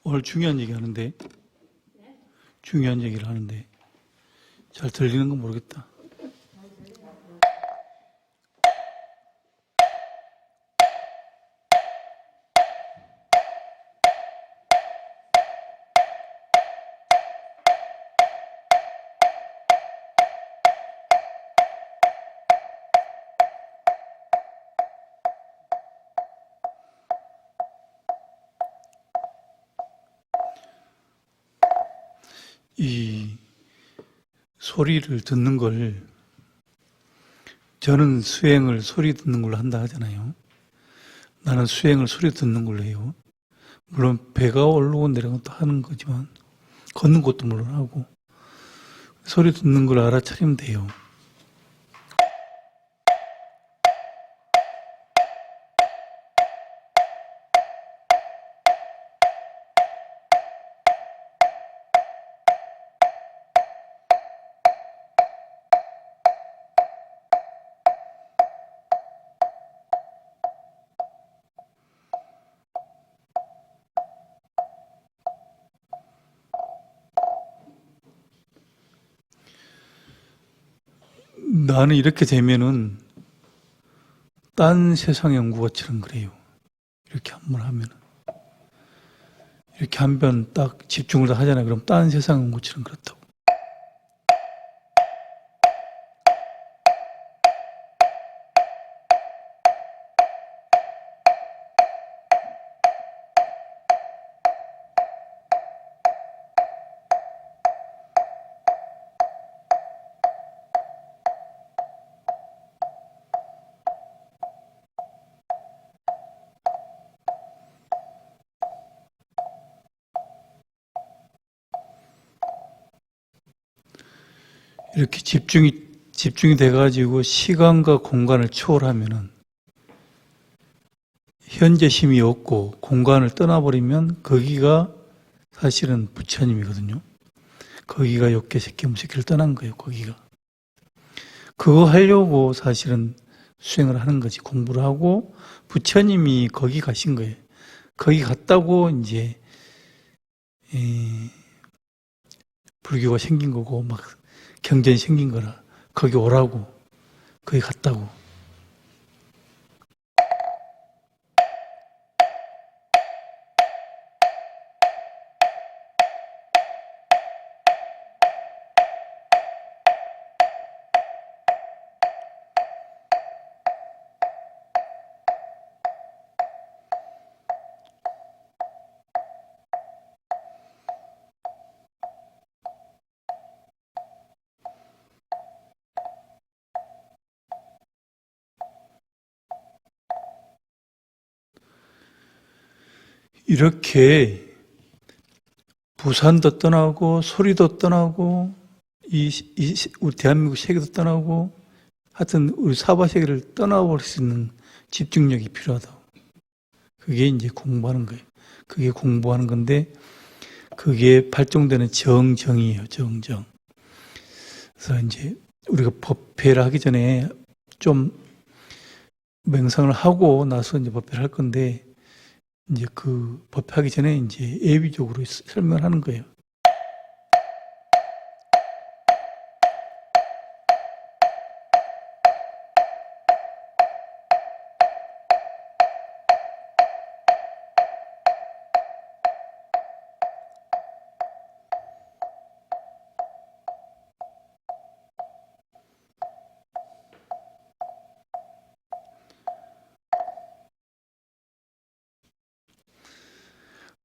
오늘 중요한 얘기 하는데, 중요한 얘기를 하는데, 잘 들리는 건 모르겠다. 이 소리를 듣는 걸, 저는 수행을 소리 듣는 걸로 한다 하잖아요. 나는 수행을 소리 듣는 걸로 해요. 물론 배가 오르고 내려가는 것도 하는 거지만, 걷는 것도 물론 하고, 소리 듣는 걸 알아차리면 돼요. 나는 이렇게 되면은 딴 세상 연구가처럼 그래요. 이렇게 한 번 하면은. 이렇게 한 번 딱 집중을 다 하잖아요. 그럼 딴 세상 연구처럼 그렇다고. 이렇게 집중이 돼가지고 시간과 공간을 초월하면은 현재심이 없고 공간을 떠나버리면 거기가 사실은 부처님이거든요. 거기가 욕계 새끼 무새끼를 떠난 거예요. 거기가. 그거 하려고 사실은 수행을 하는 거지. 공부를 하고 부처님이 거기 가신 거예요. 거기 갔다고 이제 불교가 생긴 거고 막 경전이 생긴 거라. 거기 오라고. 거기 갔다고. 이렇게 부산도 떠나고 소리도 떠나고 우리 대한민국 세계도 떠나고 하여튼 우리 사바 세계를 떠나버릴 수 있는 집중력이 필요하다고. 그게 이제 공부하는 거예요. 그게 공부하는 건데 그게 발동되는 정이에요. 정. 그래서 이제 우리가 법회를 하기 전에 좀 명상을 하고 나서 이제 법회를 할 건데 이제 그 법회하기 전에 이제 예비적으로 설명을 하는 거예요.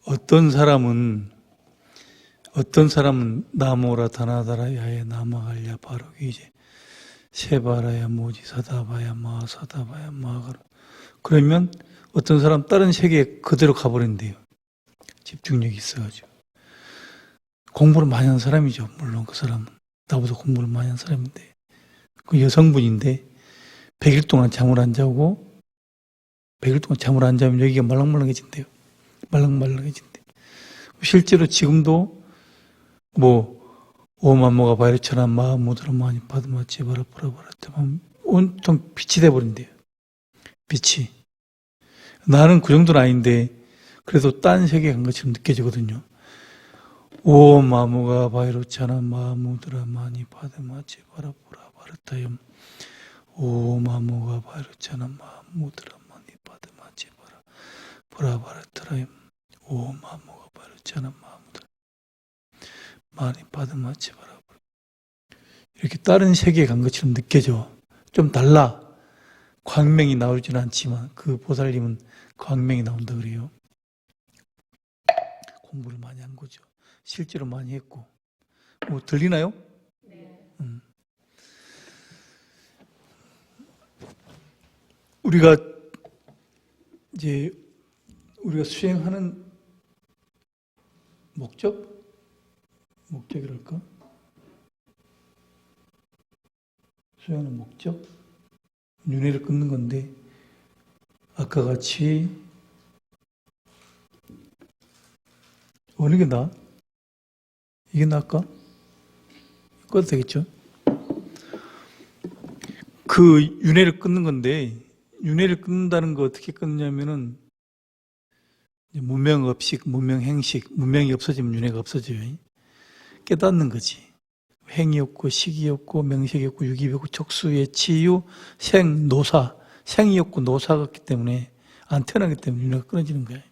어떤 사람은 나모라 다나다라 야에 나마갈야 바로 이제 세바라야 모지 사다바야 마 사다바야 마가라. 그러면 어떤 사람 다른 세계에 그대로 가버린대요. 집중력이 있어가지고. 공부를 많이 한 사람이죠. 물론 그 사람은. 나보다 공부를 많이 한 사람인데. 그 여성분인데 100일 동안 잠을 안 자고 100일 동안 잠을 안 자면 여기가 말랑말랑해진대요. 말랑말랑해진대. 실제로 지금도 오만모가 바이러처럼 마무드라 많이 받으마 제바라 보라보라 온통 빛이 돼버린대요. 빛이. 나는 그 정도는 아닌데 그래도 딴 세계에 간 것처럼 느껴지거든요. 오 마무가 바이로차나 마무드라 마니 파데마치 바라보라 바르타염 오 마무가 바이로차나 마무드라 마니 파데마치 바라 바르타라염 오 마무가 바이로차나 마무드라 마니 파데마치 바라 이렇게 다른 세계에 간 것처럼 느껴져. 좀 달라. 광명이 나오지는 않지만 그 보살님은 광명이 나온다 그래요. 공부를 많이 한 거죠. 실제로 많이 했고. 뭐 들리나요? 네. 우리가 이제 우리가 수행하는 목적이랄까? 수행하는 목적? 윤회를 끊는 건데 아까 같이 어느 게 나아? 이게 나을까? 꺼도 되겠죠? 그 윤회를 끊는 건데 윤회를 끊는다는 거 어떻게 끊냐면은 문명업식, 문명행식, 문명이 없어지면 윤회가 없어져요. 깨닫는 거지. 행이 없고 식이 없고 명식이 없고 유기 없고 척수의 치유, 생, 노사, 생이 없고 노사가 없기 때문에 안 태어나기 때문에 윤회가 끊어지는 거예요.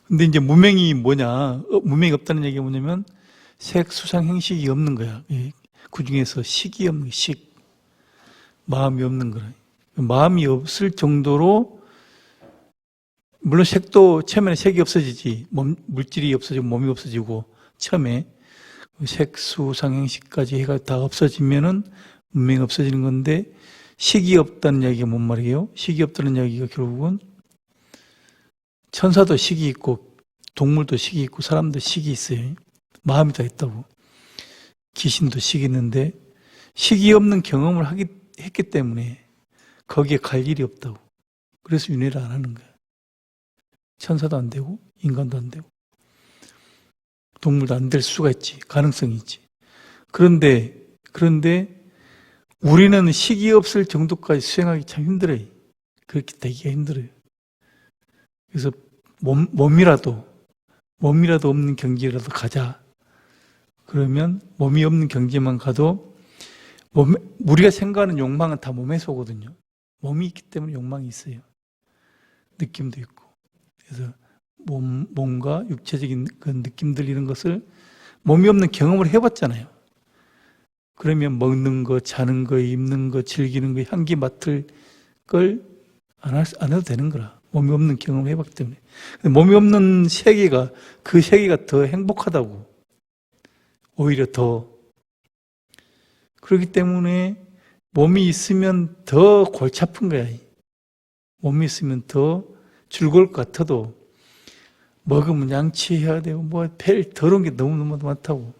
근데 이제 무명이 뭐냐? 무명이 없다는 얘기가 뭐냐면 색, 수상, 행식이 없는 거야. 그 중에서 식이 없는 거야. 식. 마음이 없는 거야. 마음이 없을 정도로 물론 색도 처음에는 색이 없어지지. 물질이 없어지고 몸이 없어지고 처음에 색, 수, 상, 행식까지 해가 다 없어지면은 문명이 없어지는 건데 식이 없다는 이야기가 뭔 말이에요? 식이 없다는 이야기가 결국은 천사도 식이 있고 동물도 식이 있고 사람도 식이 있어요. 마음이 다 있다고. 귀신도 식이 있는데 식이 없는 경험을 했기 때문에 거기에 갈 일이 없다고. 그래서 윤회를 안 하는 거야. 천사도 안 되고 인간도 안 되고 동물도 안 될 수가 있지. 가능성이 있지. 그런데 우리는 식이 없을 정도까지 수행하기 참 힘들어요. 그렇게 되기가 힘들어요. 그래서 몸이라도 없는 경지라도 가자. 그러면 몸이 없는 경지만 가도 우리가 생각하는 욕망은 다 몸에서 오거든요. 몸이 있기 때문에 욕망이 있어요. 느낌도 있고. 그래서 몸과 육체적인 그 느낌들 이런 것을 몸이 없는 경험을 해봤잖아요. 그러면 먹는 거, 자는 거, 입는 거, 즐기는 거, 향기 맡을 걸 안 해도 되는 거라. 몸이 없는 경험을 해봤기 때문에. 몸이 없는 세계가, 그 세계가 더 행복하다고. 오히려 더. 그렇기 때문에 몸이 있으면 더 골치 아픈 거야. 몸이 있으면 더 즐거울 것 같아도 먹으면 양치해야 되고, 더러운 게 너무너무 많다고.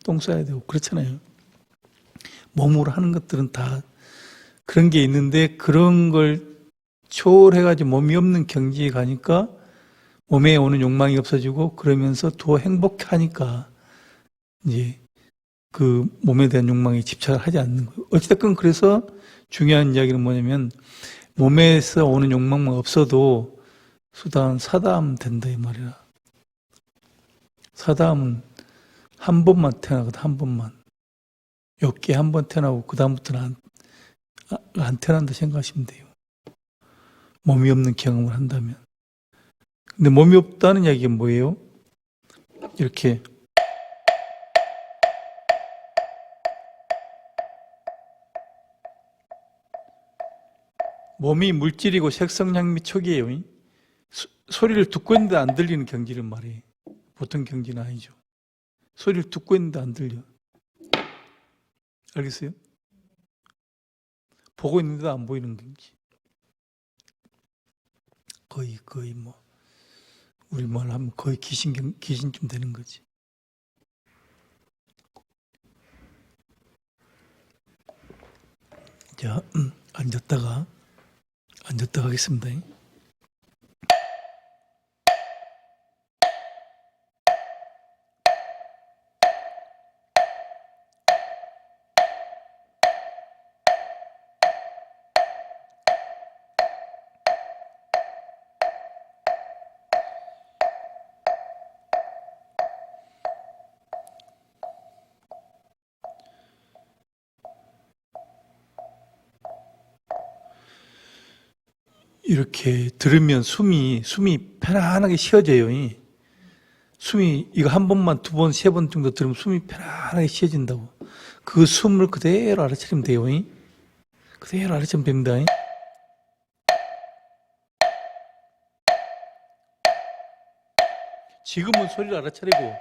똥 싸야 되고, 그렇잖아요. 몸으로 하는 것들은 다 그런 게 있는데 그런 걸 초월해가지고 몸이 없는 경지에 가니까 몸에 오는 욕망이 없어지고 그러면서 더 행복하니까 이제 그 몸에 대한 욕망에 집착을 하지 않는 거예요. 어찌됐건 그래서 중요한 이야기는 뭐냐면 몸에서 오는 욕망만 없어도 사다하면 된다 이 말이야. 사다하면 한 번만 태어나거든. 한 번만. 욕기 한 번 태어나고 그 다음부터는 안 태어난다 생각하시면 돼요. 몸이 없는 경험을 한다면. 근데 몸이 없다는 이야기가 뭐예요? 이렇게 몸이 물질이고 색성, 향미, 촉이에요. 소리를 듣고 있는데 안 들리는 경지를 말해. 보통 경지는 아니죠. 소리를 듣고 있는데 안 들려. 알겠어요? 보고 있는데도 안 보이는 경지. 거의 뭐 우리말 하면 거의 귀신쯤 되는 거지. 자, 앉았다가 하겠습니다. 이렇게 들으면 숨이 편안하게 쉬어져요. 숨이 이거 한 번만, 두 번, 세 번 정도 들으면 숨이 편안하게 쉬어진다고. 그 숨을 그대로 알아차리면 돼요. 그대로 알아차리면 됩니다. 지금은 소리를 알아차리고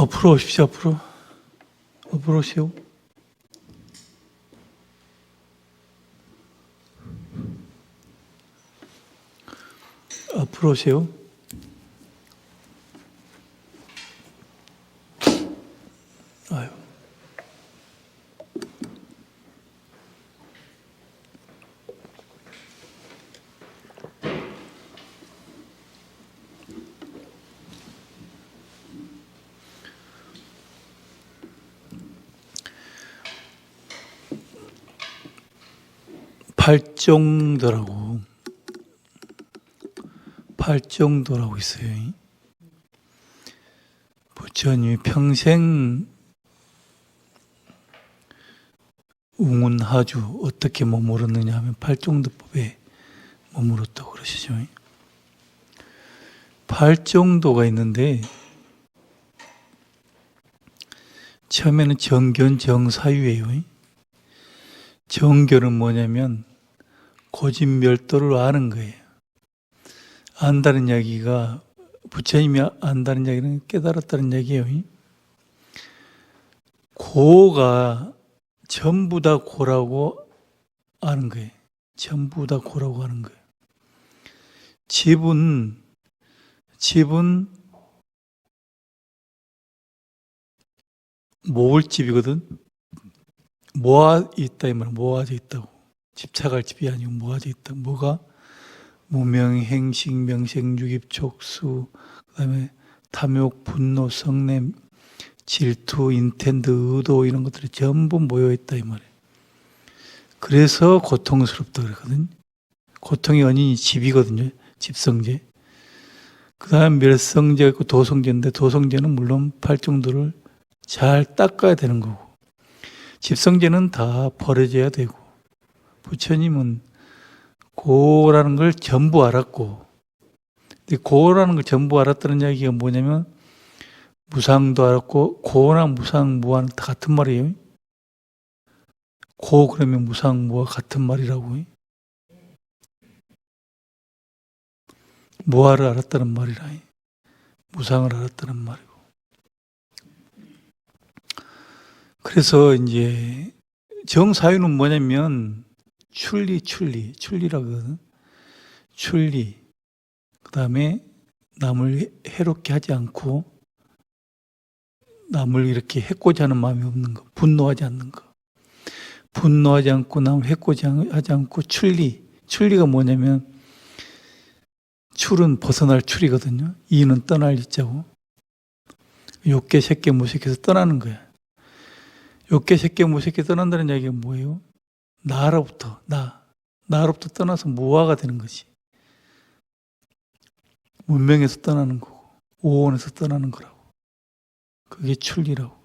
앞으로 오십시오, 앞으로. 앞으로 오시오. 앞으로 오세요. 아유. 팔정도라고 있어요. 부처님이 평생 웅운하주 어떻게 머물었느냐 하면 팔정도법에 머물었다고 그러시죠. 팔정도가 있는데 처음에는 정견 정사유예요. 정견은 뭐냐면 고진멸도를 아는 거예요. 안다는 이야기가 부처님이 안다는 이야기는 깨달았다는 얘기예요. 고가 전부 다 고라고 아는 거예요. 전부 다 고라고 아는 거예요. 집은 모을 집이거든. 모아 있다 이 말은 모아져 있다고. 집착할 집이 아니고 모아져 있다. 뭐가? 무명, 행식, 명색, 유깁, 촉수, 그다음에 탐욕, 분노, 성냄, 질투, 인텐드, 의도 이런 것들이 전부 모여 있다 이 말이에요. 그래서 고통스럽다 그러거든요. 고통의 원인이 집이거든요. 집성제. 그다음 멸성제가 있고 도성제인데 도성제는 물론 팔정도를 잘 닦아야 되는 거고 집성제는 다 버려져야 되고 부처님은 고라는 걸 전부 알았고 근데 고라는 걸 전부 알았다는 이야기가 뭐냐면 무상도 알았고 고나 무상, 무아는 다 같은 말이에요. 고 그러면 무상, 무아 같은 말이라고. 무아를 알았다는 말이라 무상을 알았다는 말이고 그래서 이제 정사유는 뭐냐면 출리라거든. 출리. 그 다음에 남을 해롭게 하지 않고 남을 이렇게 해코지 하는 마음이 없는 거. 분노하지 않는 거. 분노하지 않고 남을 해코지 하지 않고 출리가 뭐냐면 출은 벗어날 출이거든요. 이는 떠날 이자고. 욕계, 색계, 무색해서 떠나는 거야. 욕계, 색계, 무색해 떠난다는 이야기가 뭐예요? 나로부터 떠나서 무아가 되는 거지. 문명에서 떠나는 거고 오온에서 떠나는 거라고. 그게 출리라고.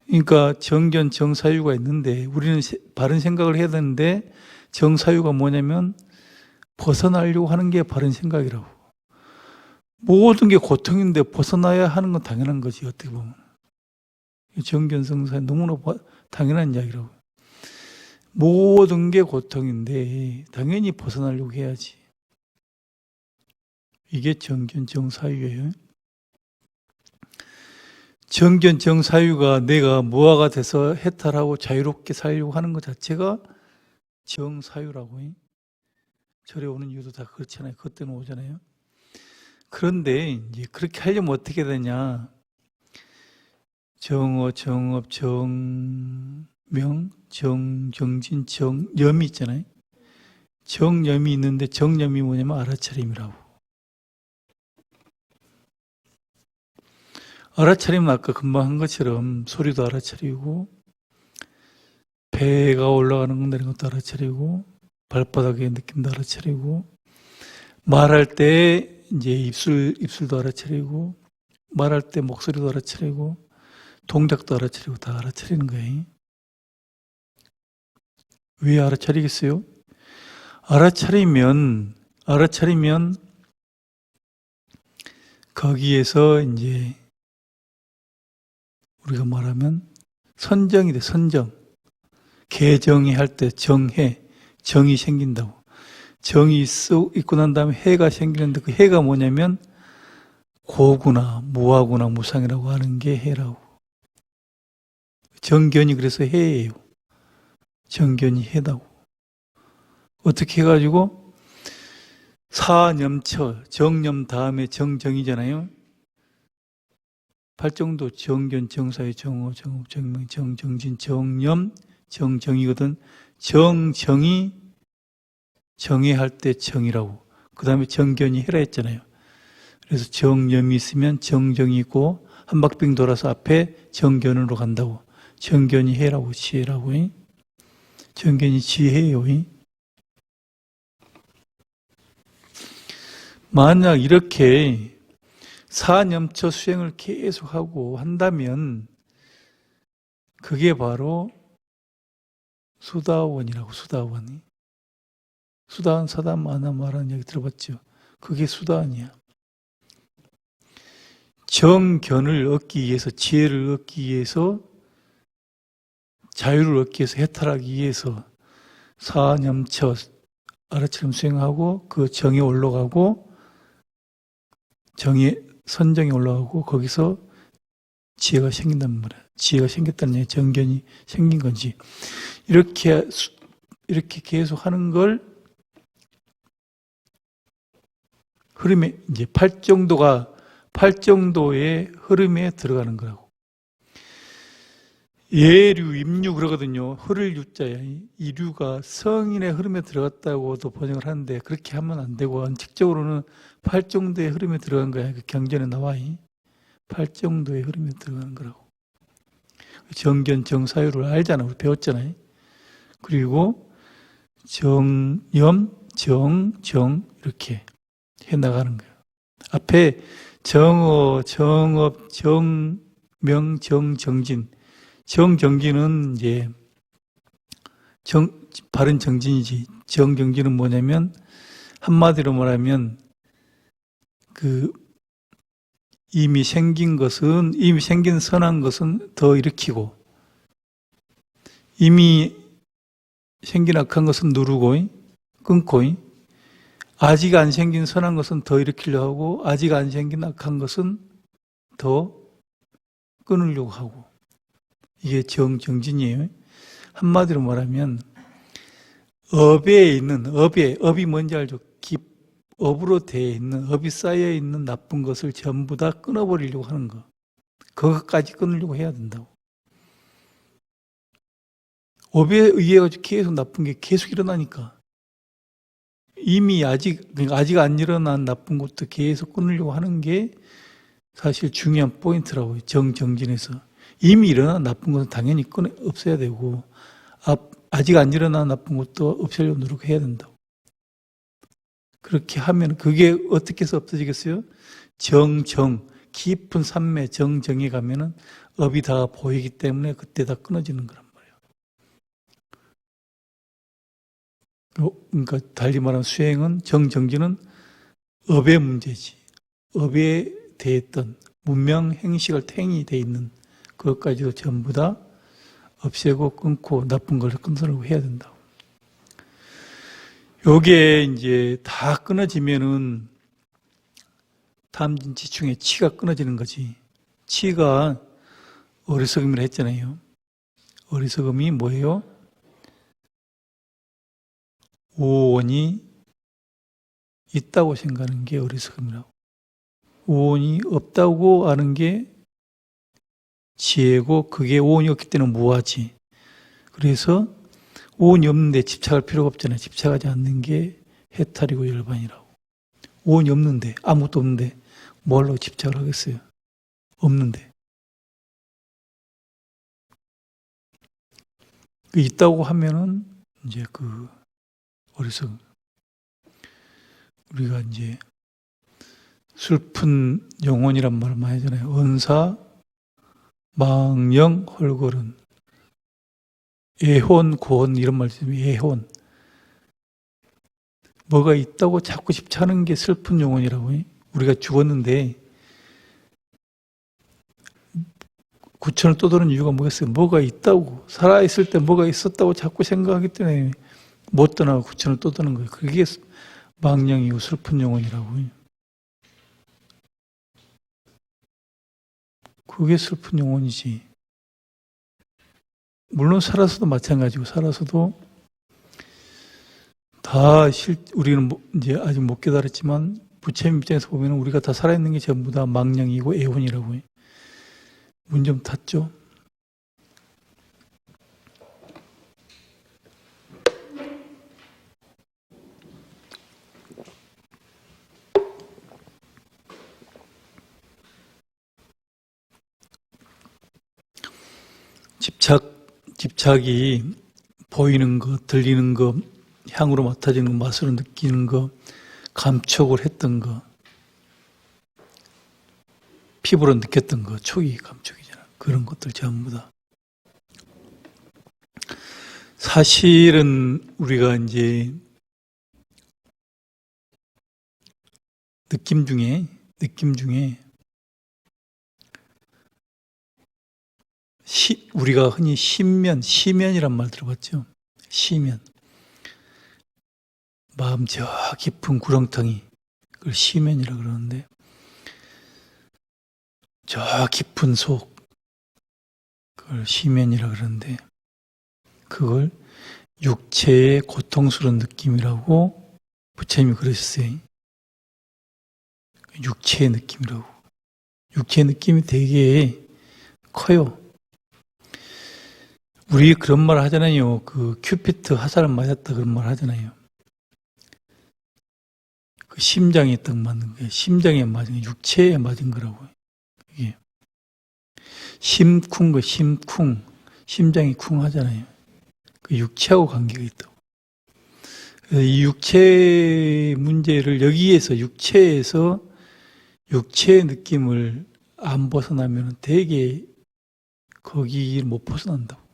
그러니까 정견, 정사유가 있는데 우리는 바른 생각을 해야 되는데 정사유가 뭐냐면 벗어나려고 하는 게 바른 생각이라고. 모든 게 고통인데 벗어나야 하는 건 당연한 거지 어떻게 보면. 정견, 정사유 너무나 당연한 이야기라고. 모든 게 고통인데 당연히 벗어나려고 해야지. 이게 정견, 정사유예요. 정견, 정사유가 내가 무아가 돼서 해탈하고 자유롭게 살려고 하는 것 자체가 정사유라고. 절에 오는 이유도 다 그렇잖아요. 그것 때문에 오잖아요. 그런데 이제 그렇게 하려면 어떻게 되냐. 정어, 정업, 정명, 정진, 정념이 있잖아요. 정념이 있는데 정념이 뭐냐면 알아차림이라고. 알아차림은 아까 금방 한 것처럼 소리도 알아차리고 배가 올라가는 건 내리는 것도 알아차리고 발바닥의 느낌도 알아차리고 말할 때 이제 입술도 알아차리고 말할 때 목소리도 알아차리고 동작도 알아차리고 다 알아차리는 거예요. 왜 알아차리겠어요? 알아차리면 거기에서 이제 우리가 말하면 선정이 돼. 선정. 개정이 할 때 정이 생긴다고. 정이 있고 난 다음에 해가 생기는데 그 해가 뭐냐면 고구나 무하구나 무상이라고 하는 게 해라고. 정견이 그래서 해예요. 정견이 해다고. 어떻게 해가지고 사념처 정념 다음에 정정이잖아요. 팔정도 정견 정사의 정호 정업 정명 정정진 정념 정정이거든. 정정이 정의할 때 정이라고. 그 다음에 정견이 해라 했잖아요. 그래서 정념이 있으면 정정이 있고 한 바퀴 돌아서 앞에 정견으로 간다고. 정견이 해라고 지혜라고. 정견이 지혜예요. 만약 이렇게 사념처 수행을 계속하고 한다면 그게 바로 수다원이라고. 수다원이. 수다원 사다 마나 말하는 얘기 들어봤죠? 그게 수다원이야. 정견을 얻기 위해서, 지혜를 얻기 위해서, 자유를 얻기 위해서, 해탈하기 위해서 사념처 아래처럼 수행하고 그 정에 올라가고 정의 선정에 올라가고 거기서 지혜가 생긴단 말이야. 지혜가 생겼다는 얘기, 정견이 생긴 건지. 이렇게 계속 하는 걸 흐름에, 이제 팔정도의 흐름에 들어가는 거라고. 예류, 임류 그러거든요. 흐를 유자야. 이 류가 성인의 흐름에 들어갔다고도 번역을 하는데 그렇게 하면 안 되고 원칙적으로는 팔정도의 흐름에 들어간 거야. 그 경전에 나와. 팔정도의 흐름에 들어가는 거라고. 정견, 정사유를 알잖아. 우리 배웠잖아요. 그리고 정념, 정 이렇게 해나가는 거예요. 앞에 정어, 정업, 정명, 정정진. 정정진은 이제 바른 정진이지. 정정진은 뭐냐면 한마디로 말하면 이미 생긴 선한 것은 더 일으키고 이미 생긴 악한 것은 누르고 끊고 아직 안 생긴 선한 것은 더 일으키려고 하고 아직 안 생긴 악한 것은 더 끊으려고 하고. 이게 정진이에요. 한마디로 말하면 업이 뭔지 알죠? 업으로 되어 있는, 업이 쌓여 있는 나쁜 것을 전부 다 끊어버리려고 하는 거. 그것까지 끊으려고 해야 된다고. 업에 의해 가지고 계속 나쁜 게 계속 일어나니까. 이미 아직 안 일어난 나쁜 것도 계속 끊으려고 하는 게 사실 중요한 포인트라고요. 정진에서. 이미 일어난 나쁜 것은 당연히 없애야 되고 아직 안 일어난 나쁜 것도 없애려고 노력해야 된다고. 그렇게 하면 그게 어떻게 해서 없어지겠어요? 정정, 깊은 산매 정정에 가면은 업이 다 보이기 때문에 그때 다 끊어지는 거란 말이에요. 그러니까 달리 말하면 수행은 정정지는 업의 문제지. 업에 대했던 문명 행식을 탱이 돼 있는 그것까지도 전부 다 없애고 끊고 나쁜 걸 끊으려고 해야 된다고. 요게 이제 다 끊어지면은 탐진치충의 치가 끊어지는 거지. 치가 어리석음이라 했잖아요. 어리석음이 뭐예요? 오온이 있다고 생각하는 게 어리석음이라고. 오온이 없다고 아는 게 지혜고 그게 오온이 없기 때문에 무하지. 그래서 오온이 없는데 집착할 필요가 없잖아요. 집착하지 않는 게 해탈이고 열반이라고. 오온이 없는데, 아무것도 없는데 뭘로 집착을 하겠어요? 없는데. 있다고 하면은 이제 어리석음. 우리가 이제 슬픈 영혼이란 말을 많이 하잖아요. 언사, 망령, 헐거른. 애혼, 고혼 이런 말 쓰면 애혼. 뭐가 있다고 자꾸 집착하는 게 슬픈 영혼이라고. 우리가 죽었는데 구천을 떠도는 이유가 뭐겠어요? 뭐가 있다고. 살아있을 때 뭐가 있었다고 자꾸 생각하기 때문에 못 떠나고 구천을 떠도는 거예요. 그게 망령이고 슬픈 영혼이라고. 그게 슬픈 영혼이지. 물론 살아서도 마찬가지고, 살아서도 우리는 이제 아직 못 깨달았지만, 부처님 입장에서 보면 우리가 다 살아있는 게 전부 다 망령이고 애혼이라고 해요. 문 좀 닫죠? 집착이 보이는 거, 들리는 거, 향으로 맡아지는 거, 맛으로 느끼는 거, 감촉을 했던 거, 피부로 느꼈던 거, 촉이 감촉이잖아. 그런 것들 전부 다. 사실은 우리가 이제 느낌 중에 우리가 흔히 시면이란 말 들어봤죠? 시면. 마음 저 깊은 구렁텅이, 그걸 시면이라 그러는데, 저 깊은 속, 그걸 시면이라 그러는데, 그걸 육체의 고통스러운 느낌이라고 부처님이 그러셨어요. 육체의 느낌이라고. 육체의 느낌이 되게 커요. 우리 그런 말 하잖아요. 그 큐피트 화살 맞았다 그런 말 하잖아요. 그 심장에 딱 맞는 거예요. 심장에 맞은 거, 육체에 맞은 거라고. 이게 심쿵, 심장이 쿵 하잖아요. 그 육체하고 관계가 있다고. 이 육체 문제를 여기에서 육체의 느낌을 안 벗어나면 되게 거기를 못 벗어난다고.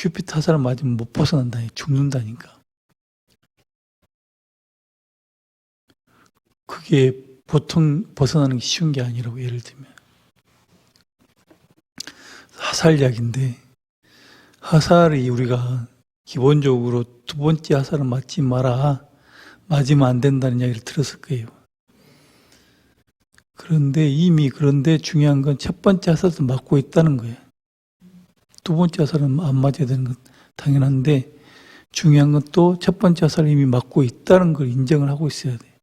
큐피트 화살을 맞으면 못 벗어난다니까. 죽는다니까. 그게 보통 벗어나는 게 쉬운 게 아니라고. 예를 들면 화살약인데, 화살이 우리가 기본적으로 두 번째 화살은 맞지 마라, 맞으면 안 된다는 이야기를 들었을 거예요. 그런데 중요한 건 첫 번째 화살도 맞고 있다는 거예요. 두 번째 화살은 안 맞아야 되는 건 당연한데, 중요한 건 또 첫 번째 화살을 이미 맞고 있다는 걸 인정을 하고 있어야 돼.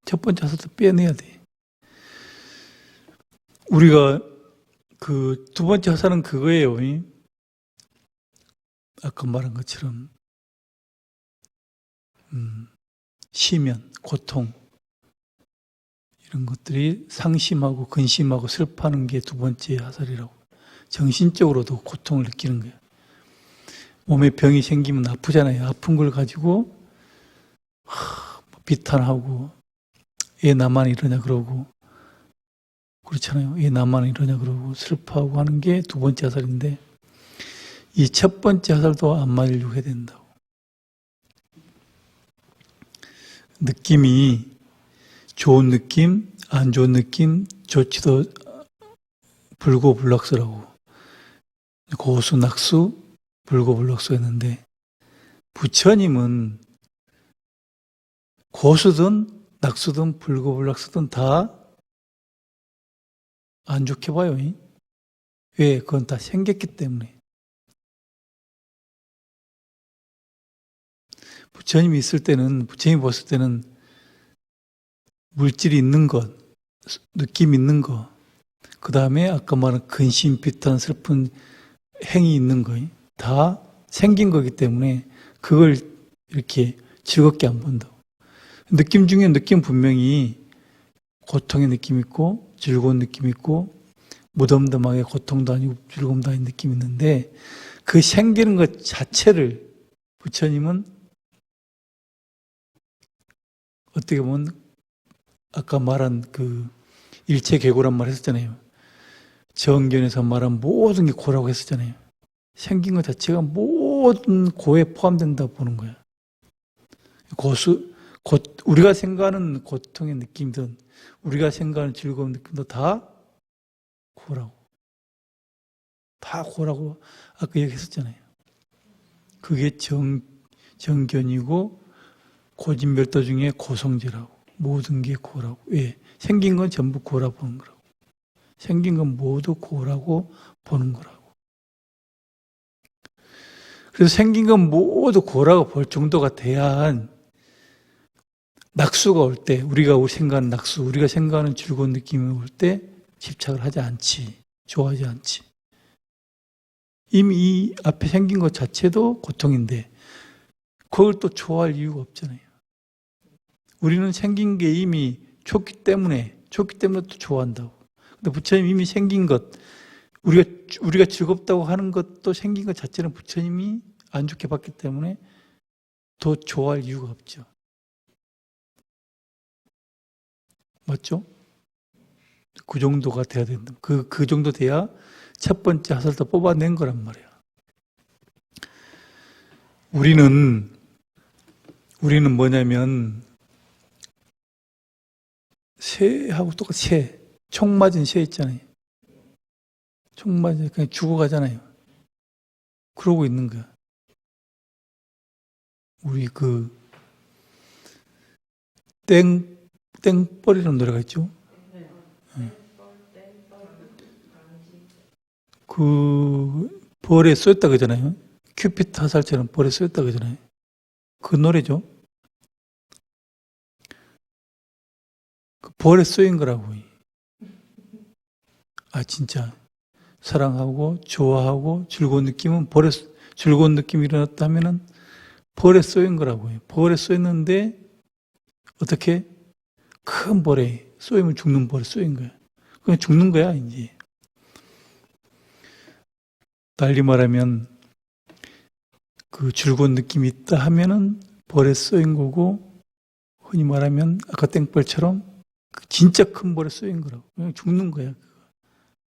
첫 번째 화살도 빼내야 돼. 우리가 그 두 번째 화살은 그거예요. 아까 말한 것처럼 시면, 고통, 이런 것들이 상심하고 근심하고 슬퍼하는 게 두 번째 화살이라고. 정신적으로도 고통을 느끼는 거예요. 몸에 병이 생기면 아프잖아요. 아픈 걸 가지고 비탄하고, 왜 나만 이러냐 그러고, 그렇잖아요. 왜 나만 이러냐 그러고 슬퍼하고 하는 게 두 번째 화살인데, 이 첫 번째 화살도 안 맞으려고 해야 된다고. 느낌이 좋은 느낌, 안 좋은 느낌, 좋지도 불고불락수라고. 고수, 낙수, 불고불락수였는데, 부처님은 고수든 낙수든 불고불락수든 다 안 좋게 봐요. 왜? 그건 다 생겼기 때문에. 부처님이 봤을 때는 물질이 있는 것, 느낌 있는 것, 그 다음에 아까 말한 근심, 비탄, 슬픈 행위 있는 거, 다 생긴 거기 때문에 그걸 이렇게 즐겁게 안 본다고. 느낌 중에 느낌 분명히 고통의 느낌 있고, 즐거운 느낌 있고, 무덤덤하게 고통도 아니고 즐거움도 아닌 느낌이 있는데, 그 생기는 것 자체를 부처님은 어떻게 보면 아까 말한 그 일체계고란 말 했었잖아요. 정견에서 말한 모든 게 고라고 했었잖아요. 생긴 것 자체가 모든 고에 포함된다고 보는 거야. 우리가 생각하는 고통의 느낌든 우리가 생각하는 즐거운 느낌도 다 고라고. 다 고라고 아까 얘기했었잖아요. 그게 정견이고 고진별도 중에 고성지라고. 모든 게 고라고. 왜? 생긴 건 전부 고라 보는 거라고. 생긴 건 모두 고라고 보는 거라고. 그래서 생긴 건 모두 고라고 볼 정도가 돼야 낙수가 올 때, 우리가 생각하는 낙수, 우리가 생각하는 즐거운 느낌이 올 때 집착을 하지 않지, 좋아하지 않지. 이미 이 앞에 생긴 것 자체도 고통인데 그걸 또 좋아할 이유가 없잖아요. 우리는 생긴 게 이미 좋기 때문에 또 좋아한다고. 근데 부처님 이미 생긴 것, 우리가 즐겁다고 하는 것도 생긴 것 자체는 부처님이 안 좋게 봤기 때문에 더 좋아할 이유가 없죠. 맞죠? 그 정도가 돼야 된다. 그 정도 돼야 첫 번째 하설도 뽑아낸 거란 말이야. 우리는 뭐냐면 새하고 똑같이 총 맞은 새 있잖아요. 총 맞은 그냥 죽어가잖아요. 그러고 있는 거야. 우리 땡벌이라는 노래가 있죠. 그 벌에 쏘였다 그러잖아요. 큐피트 화살처럼 벌에 쏘였다 그러잖아요. 그 노래죠. 그 벌에 쏘인 거라고. 아 진짜 사랑하고 좋아하고 즐거운 느낌은 즐거운 느낌이 일어났다 하면은 벌에 쏘인 거라고요. 벌에 쏘였는데 어떻게 큰 벌에 쏘이면 죽는 벌에 쏘인 거야. 그냥 죽는 거야 이제. 달리 말하면 그 즐거운 느낌이 있다 하면은 벌에 쏘인 거고, 흔히 말하면 아까 땡벌처럼 진짜 큰 벌에 쏘인 거라고. 그냥 죽는 거야.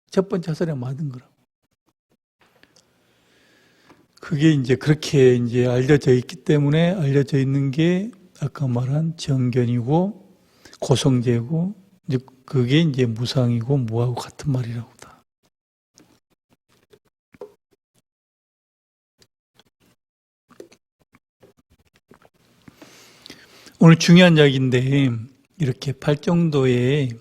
첫 번째 화살에 맞은 거라고. 그게 이제 그렇게 이제 알려져 있기 때문에 알려져 있는 게 아까 말한 정견이고 고성제고, 이제 그게 이제 무상이고 무하고 같은 말이라고 다. 오늘 중요한 이야기인데 이렇게 팔정도의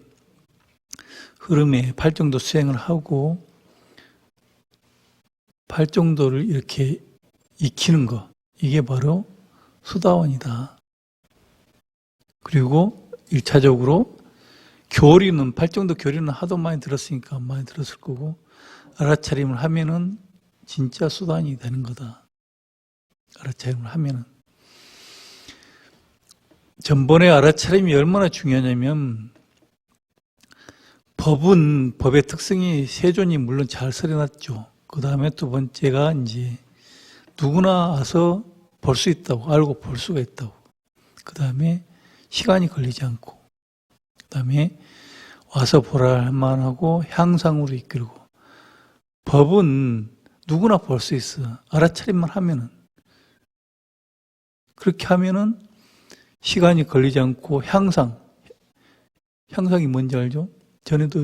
흐름에 팔정도 수행을 하고 팔정도를 이렇게 익히는 거, 이게 바로 수다원이다. 그리고 1차적으로 교리는, 팔정도 교리는 하도 많이 들었으니까 많이 들었을 거고, 알아차림을 하면은 진짜 수단이 되는 거다. 알아차림을 하면은. 전번에 알아차림이 얼마나 중요하냐면, 법의 특성이 세존이 물론 잘 설해놨죠. 그 다음에 두 번째가 이제 누구나 와서 볼 수 있다고, 알고 볼 수가 있다고. 그 다음에 시간이 걸리지 않고, 그 다음에 와서 보라 할 만하고 향상으로 이끌고. 법은 누구나 볼 수 있어. 알아차림만 하면은. 그렇게 하면은 시간이 걸리지 않고 향상이 뭔지 알죠?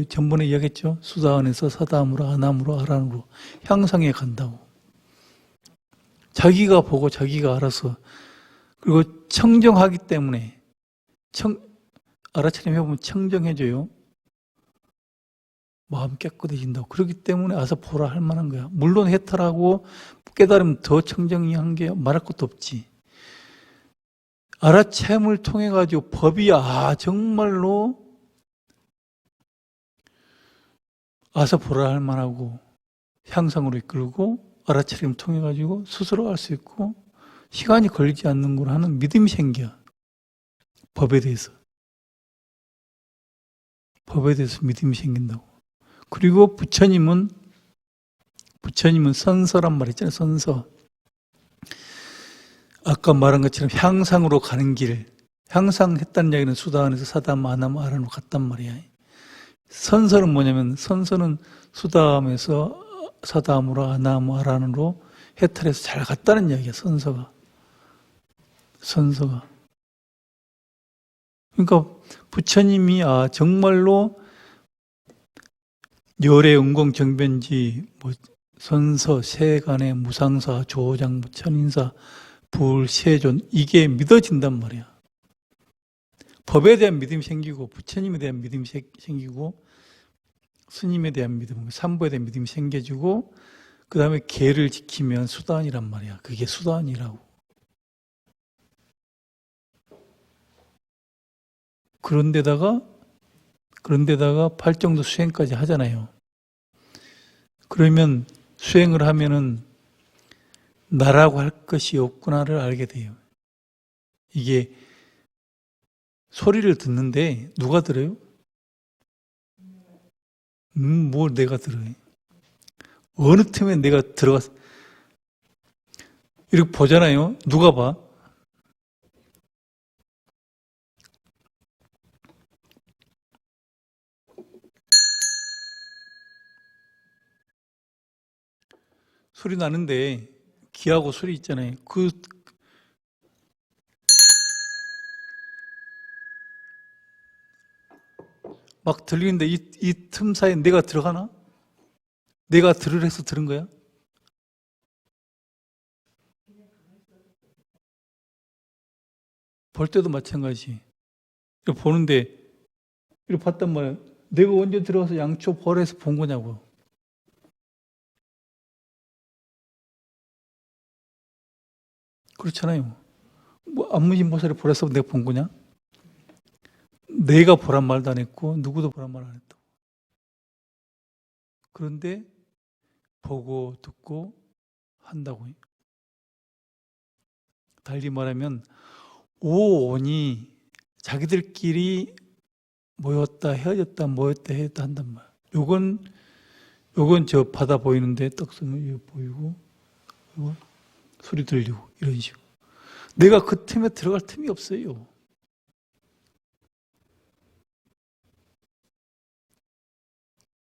전번에 이야기했죠? 수다원에서 사다함으로, 아남으로, 아란으로 향상에 간다고. 자기가 보고 자기가 알아서, 그리고 청정하기 때문에, 알아차림 해보면 청정해져요. 마음 깨끗해진다고. 그렇기 때문에 와서 보라 할 만한 거야. 물론 해탈하고 깨달으면 더 청정한 게 말할 것도 없지. 알아챔을 통해 가지고 법이 정말로 와서 보라 할 만하고 향상으로 이끌고 알아차림을 통해 가지고 스스로 알 수 있고 시간이 걸리지 않는 걸 하는 믿음이 생겨. 법에 대해서 믿음이 생긴다고. 그리고 부처님은 선서란 말 있잖아요. 선서. 아까 말한 것처럼 향상으로 가는 길, 향상했다는 이야기는 수다원에서 사다함, 아남, 아란으로 갔단 말이야. 선서는 뭐냐면, 선서는 수다함에서 사다함으로, 아남, 아란으로 해탈해서 잘 갔다는 이야기야. 선서가. 그러니까 부처님이 정말로 열애, 은공, 정변지, 선서, 세간의 무상사, 조장부, 천인사, 불, 세존, 이게 믿어진단 말이야. 법에 대한 믿음이 생기고 부처님에 대한 믿음이 생기고 스님에 대한 믿음, 삼보에 대한 믿음이 생겨지고 그 다음에 계를 지키면 수단이란 말이야. 그게 수단이라고. 그런데다가 팔정도 수행까지 하잖아요. 그러면 수행을 하면은 나라고 할 것이 없구나를 알게 돼요. 이게 소리를 듣는데 누가 들어요? 뭘 내가 들어요? 어느 틈에 내가 들어가서 이렇게 보잖아요. 누가 봐? 소리 나는데 귀하고 소리 있잖아요. 막 들리는데 이 틈 사이에 내가 들어가나? 내가 들으래서 들은 거야? 볼 때도 마찬가지. 이렇게 보는데 이렇게 봤단 말이야. 내가 언제 들어가서 양초 벌에서 본 거냐고. 그렇잖아요. 뭐 안무진보살이 보라서 내가 본 거냐? 내가 보란 말도 안 했고 누구도 보란 말 안 했다고. 그런데 보고 듣고 한다고. 달리 말하면 오온이 자기들끼리 모였다 헤어졌다 모였다 헤어졌다 한단 말이야. 요건 저 바다 보이는데 떡섬은 이거 보이고 이거 소리 들리고 이런 식으로. 내가 그 틈에 들어갈 틈이 없어요.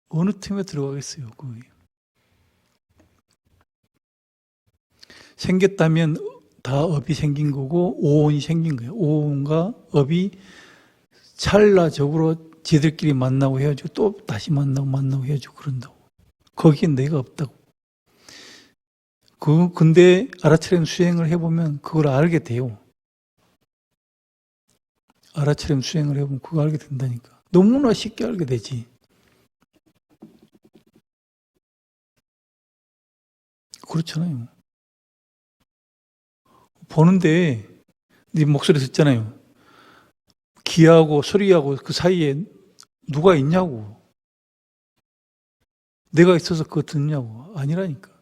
어느 틈에 들어가겠어요, 그게. 생겼다면 다 업이 생긴 거고 오온이 생긴 거예요. 오온과 업이 찰나적으로 지들끼리 만나고 헤어지고 또 다시 만나고 헤어지고 그런다고. 거기엔 내가 없다고. 근데 알아차림 수행을 해보면 그걸 알게 돼요. 알아차림 수행을 해보면 그거 알게 된다니까. 너무나 쉽게 알게 되지. 그렇잖아요. 보는데 네 목소리 듣잖아요. 귀하고 소리하고 그 사이에 누가 있냐고. 내가 있어서 그거 듣냐고. 아니라니까.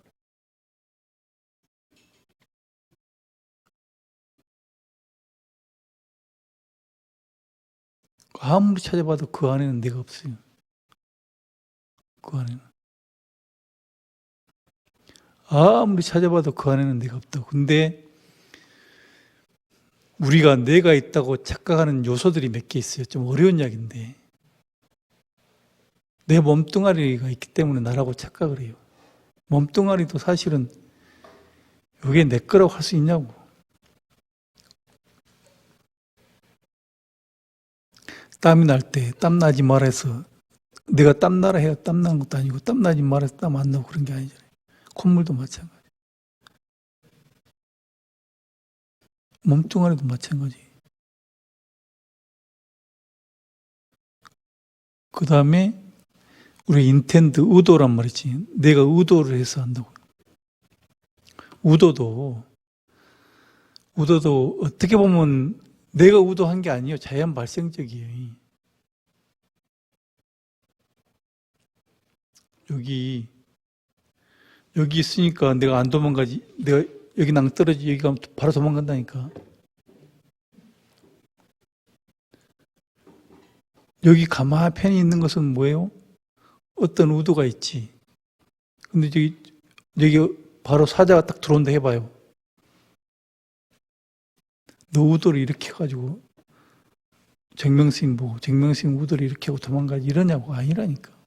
아무리 찾아봐도 그 안에는 내가 없어요. 그 안에는. 아무리 찾아봐도 그 안에는 내가 없다고. 근데 우리가 내가 있다고 착각하는 요소들이 몇 개 있어요. 좀 어려운 이야기인데. 내 몸뚱아리가 있기 때문에 나라고 착각을 해요. 몸뚱아리도 사실은 이게 내 거라고 할 수 있냐고. 땀이 날 때 땀나지 말아서 내가 땀나라 해야 땀나는 것도 아니고 땀나지 말아서 땀 안 나고 그런 게 아니잖아요. 콧물도 마찬가지. 몸뚱아리도 마찬가지. 그 다음에 우리 인텐드, 의도란 말이지. 내가 의도를 해서 한다고. 의도도 어떻게 보면 내가 의도한 게 아니에요. 자연 발생적이에요. 여기 있으니까 내가 안 도망가지. 내가 여기 낭떠러지 여기 가면 바로 도망간다니까. 여기 가만히 편히 있는 것은 뭐예요? 어떤 의도가 있지. 근데 여기 바로 사자가 딱 들어온다 해봐요. 너 의도를 이렇게 해가지고 정명스님 보고 정명스님 의도를 이렇게 하고 도망가지 이러냐고. 아니라니까.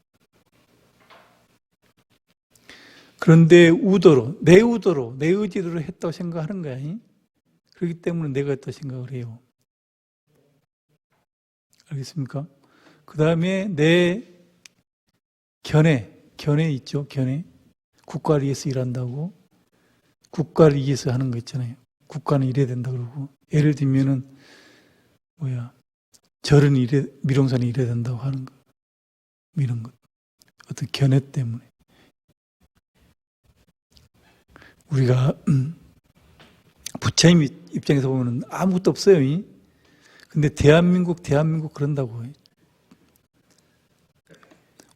그런데 내 의도로, 내 의지로 했다고 생각하는 거야. 그렇기 때문에 내가 했다고 생각을 해요. 알겠습니까? 그 다음에 내 견해 있죠, 견해. 국가를 위해서 일한다고. 국가를 위해서 하는 거 있잖아요. 국가는 이래야 된다 그러고. 예를 들면은, 절은 미롱산이 이래야 된다고 하는 거, 이런 것. 어떤 견해 때문에. 우리가 부처님 입장에서 보면 아무것도 없어요. 근데 대한민국 그런다고.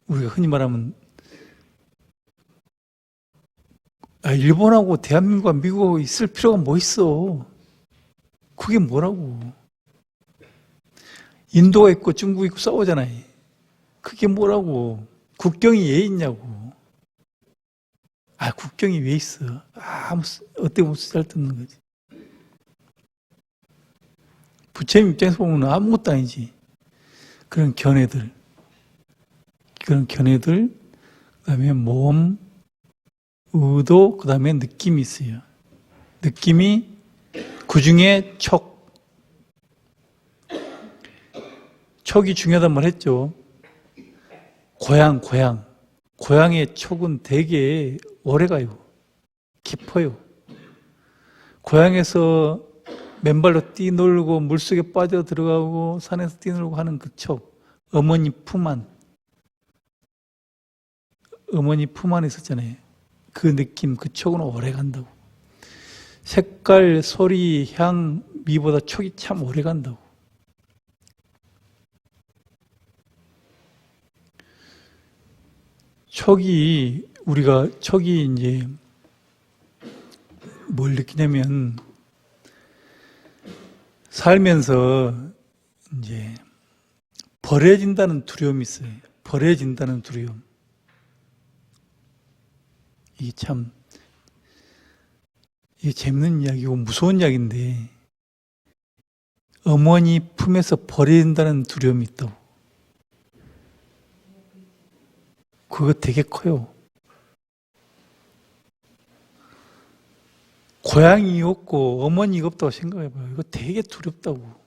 우리가 흔히 말하면 일본하고 대한민국과 미국하고 있을 필요가 뭐 있어? 그게 뭐라고? 인도가 있고 중국이 있고 싸우잖아요. 그게 뭐라고? 국경이 왜 있냐고. 국경이 왜 있어? 어떻게 보면 잘 듣는 거지. 부처님 입장에서 보면 아무것도 아니지. 그런 견해들, 그 다음에 몸, 의도, 그 다음에 느낌이 있어요. 느낌이 그 중에 촉이 중요하단 말 했죠. 고향의 촉은 되게 오래가요. 깊어요. 고향에서 맨발로 뛰놀고 물속에 빠져 들어가고 산에서 뛰놀고 하는 그 촉, 어머니 품 안에 있었잖아요. 그 느낌, 그 촉은 오래 간다고. 색깔, 소리, 향, 미보다 촉이 참 오래 간다고. 촉이 이제 뭘 느끼냐면 살면서 이제 버려진다는 두려움이 있어요. 버려진다는 두려움. 이게 재밌는 이야기고 무서운 이야기인데 어머니 품에서 버려진다는 두려움이 있다고. 그거 되게 커요. 고향이 없고 어머니가 없다고 생각해봐요. 이거 되게 두렵다고.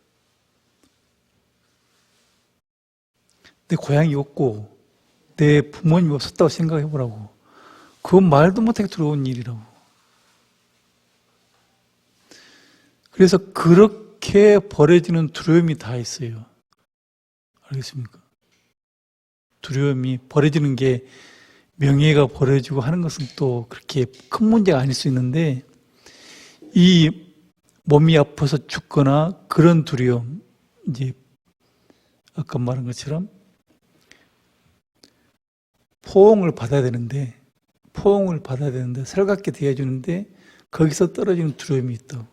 내 고향이 없고 내 부모님이 없었다고 생각해보라고. 그건 말도 못하게 두려운 일이라고. 그래서 그렇게 버려지는 두려움이 다 있어요. 알겠습니까? 두려움이 버려지는 게 명예가 버려지고 하는 것은 또 그렇게 큰 문제가 아닐 수 있는데 이 몸이 아파서 죽거나 그런 두려움, 이제 아까 말한 것처럼 포옹을 받아야 되는데 살갑게 대해주는데 거기서 떨어지는 두려움이 있다고.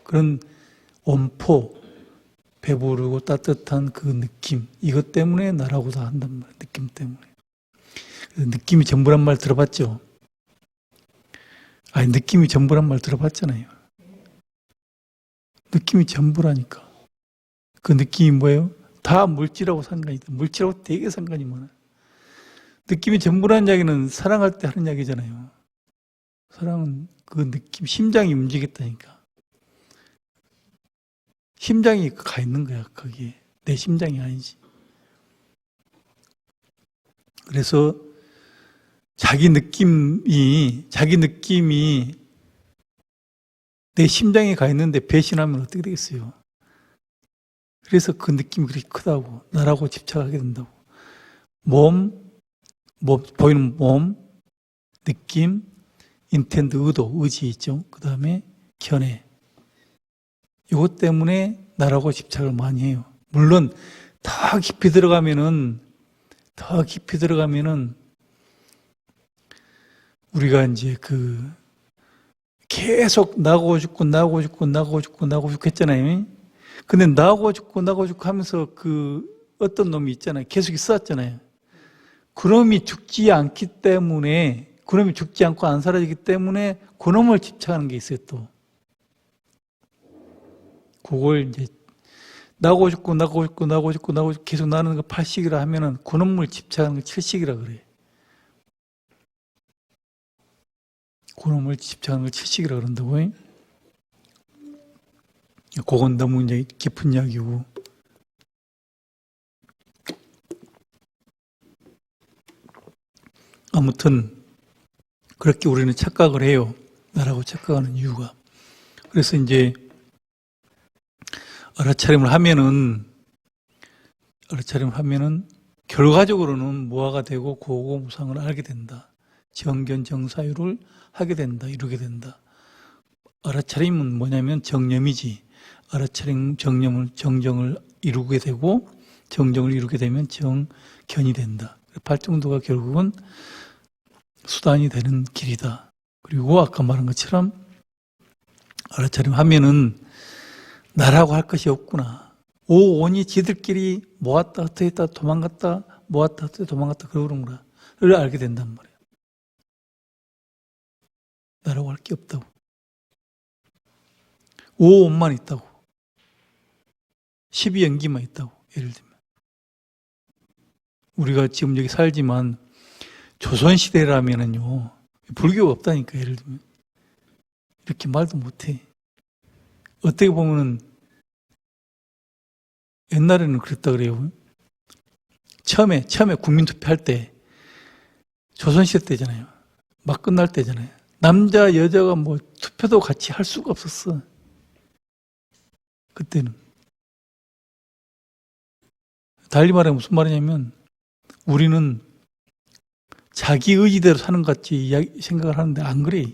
그런 온포, 배부르고 따뜻한 그 느낌, 이것 때문에 나라고 다 한단 말이에요. 느낌 때문에. 느낌이 전부란 말 들어봤죠? 느낌이 전부란 말 들어봤잖아요. 느낌이 전부라니까. 그 느낌이 뭐예요? 다 물질하고 상관이 있다. 물질하고 되게 상관이 많아. 느낌이 전부라는 이야기는 사랑할 때 하는 이야기잖아요. 사랑은 그 느낌, 심장이 움직였다니까. 심장이 가 있는 거야, 거기에. 내 심장이 아니지. 그래서 자기 느낌이 내 심장에 가 있는데 배신하면 어떻게 되겠어요? 그래서 그 느낌이 그렇게 크다고. 나라고 집착하게 된다고. 보이는 몸, 느낌, 인텐드, 의지 있죠. 그 다음에 견해. 이것 때문에 나라고 집착을 많이 해요. 물론 더 깊이 들어가면은 우리가 이제 계속 나고 죽고 했잖아요. 근데 나고 죽고 하면서 어떤 놈이 있잖아요. 계속 있었잖아요. 그놈이 죽지 않고 안 사라지기 때문에 그놈을 집착하는 게 있어요, 또. 그걸 이제 나고 죽고 계속 나는 거 8식이라 하면은 그놈을 집착하는 거 7식이라 그래. 그놈을 집착하는 걸 7식이라 그런다고. 그건 너무 이제 깊은 이야기고. 아무튼 그렇게 우리는 착각을 해요. 나라고 착각하는 이유가. 그래서 이제 알아차림을 하면은 알아차림을 하면은 결과적으로는 무아가 되고 고고무상을 알게 된다. 정견정사유를 하게 된다. 이루게 된다. 알아차림은 뭐냐면 정념이지. 알아차림 정정을 이루게 되고 정정을 이루게 되면 정견이 된다. 팔정도가 결국은 수단이 되는 길이다. 그리고 아까 말한 것처럼 알아차림 하면은 나라고 할 것이 없구나. 오온이 지들끼리 모았다 흩어졌다 도망갔다 모았다 흩어졌다 도망갔다 그러는구나. 를 알게 된단 말이에요. 나라고 할 게 없다고. 오온만 있다고. 12연기만 있다고. 예를 들면. 우리가 지금 여기 살지만 조선시대라면은요, 불교가 없다니까, 예를 들면. 이렇게 말도 못해. 어떻게 보면은, 옛날에는 그랬다 그래요. 처음에 국민투표할 때, 조선시대 때잖아요. 막 끝날 때잖아요. 남자, 여자가 뭐 투표도 같이 할 수가 없었어. 그때는. 달리 말하면 무슨 말이냐면, 우리는 자기 의지대로 사는 것 같이 생각을 하는데 안 그래.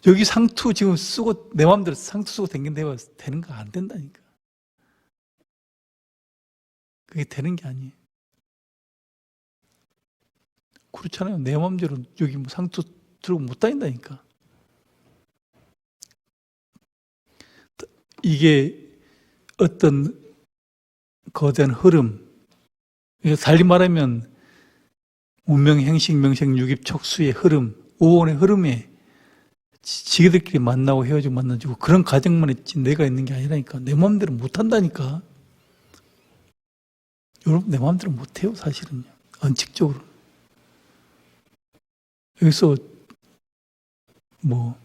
여기 상투 지금 쓰고 내 마음대로 상투 쓰고 댕긴다고 되는 거 안 된다니까. 그게 되는 게 아니에요. 그렇잖아요. 내 마음대로 여기 뭐 상투 들고 못 다닌다니까. 이게 어떤 거대한 흐름, 달리 말하면 운명, 행식, 명생, 유깁, 척수의 흐름, 오온의 흐름에 지게들끼리 만나고 헤어지고 만나지고 그런 가정만 있지 내가 있는 게 아니라니까. 내 마음대로 못한다니까. 여러분 내 마음대로 못해요 사실은요. 원칙적으로. 여기서 뭐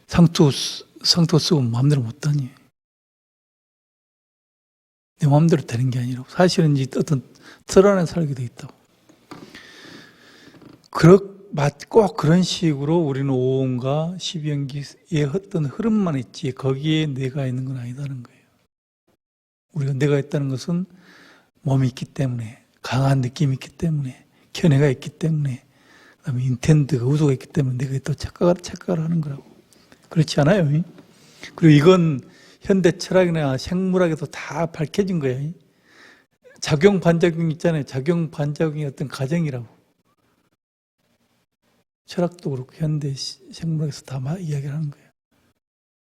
상투 쓰고 마음대로 못 다녀. 내 마음대로 되는 게 아니라고. 사실은 이제 어떤 틀 안에 살게 돼 있다고. 꼭 그런 식으로 우리는 오온과 12연기의 어떤 흐름만 있지 거기에 내가 있는 건 아니다는 거예요. 우리가 내가 있다는 것은 몸이 있기 때문에, 강한 느낌이 있기 때문에, 견해가 있기 때문에, 그다음에 인텐드가 의도가 있기 때문에 내가 또 착각을 하는 거라고. 그렇지 않아요? 그리고 이건 현대 철학이나 생물학에도 다 밝혀진 거예요. 작용 반작용 있잖아요. 작용 반작용의 어떤 과정이라고. 철학도 그렇고 현대 생물학에서 다 이야기를 하는 거예요.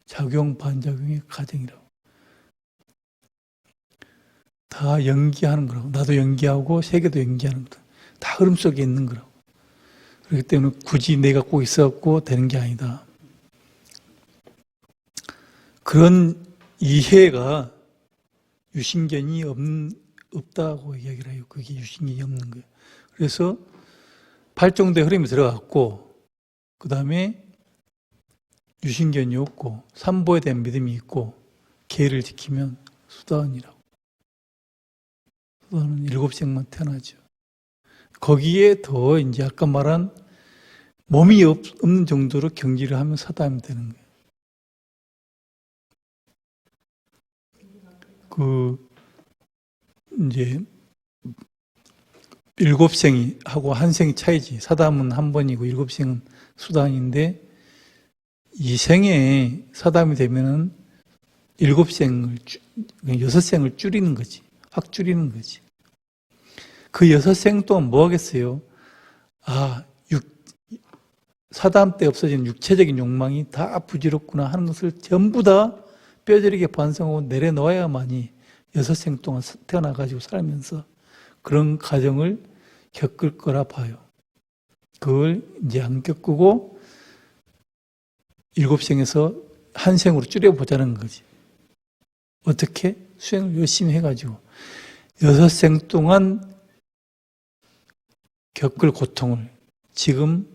작용 반작용의 과정이라고. 다 연기하는 거라고. 나도 연기하고 세계도 연기하는 거다. 다 흐름 속에 있는 거라고. 그렇기 때문에 굳이 내가 꼭 있어갖고 되는 게 아니다. 그런 이해가 유신견이 없다고 이야기를 해요. 그게 유신견이 없는 거예요. 그래서 팔정도의 흐름이 들어갔고, 그 다음에 유신견이 없고, 삼보에 대한 믿음이 있고, 계를 지키면 수다원이라고. 수다원은 7생만 태어나죠. 거기에 더 이제 아까 말한 몸이 없는 정도로 경지를 하면 사다움이 되는 거예요. 이제 7생이 하고 한 생이 차이지. 사담은 한 번이고 7생은 수단인데 2생에 사담이 되면은 6생을 줄이는 거지. 확 줄이는 거지. 그 6생 동안 뭐 하겠어요? 사담 때 없어진 육체적인 욕망이 다 부질없구나 하는 것을 전부 다 뼈저리게 반성하고 내려놓아야만이 6생 동안 태어나가지고 살면서 그런 과정을 겪을 거라 봐요. 그걸 이제 안 겪고 7생에서 한 생으로 줄여보자는 거지. 어떻게? 수행을 열심히 해가지고 6생 동안 겪을 고통을 지금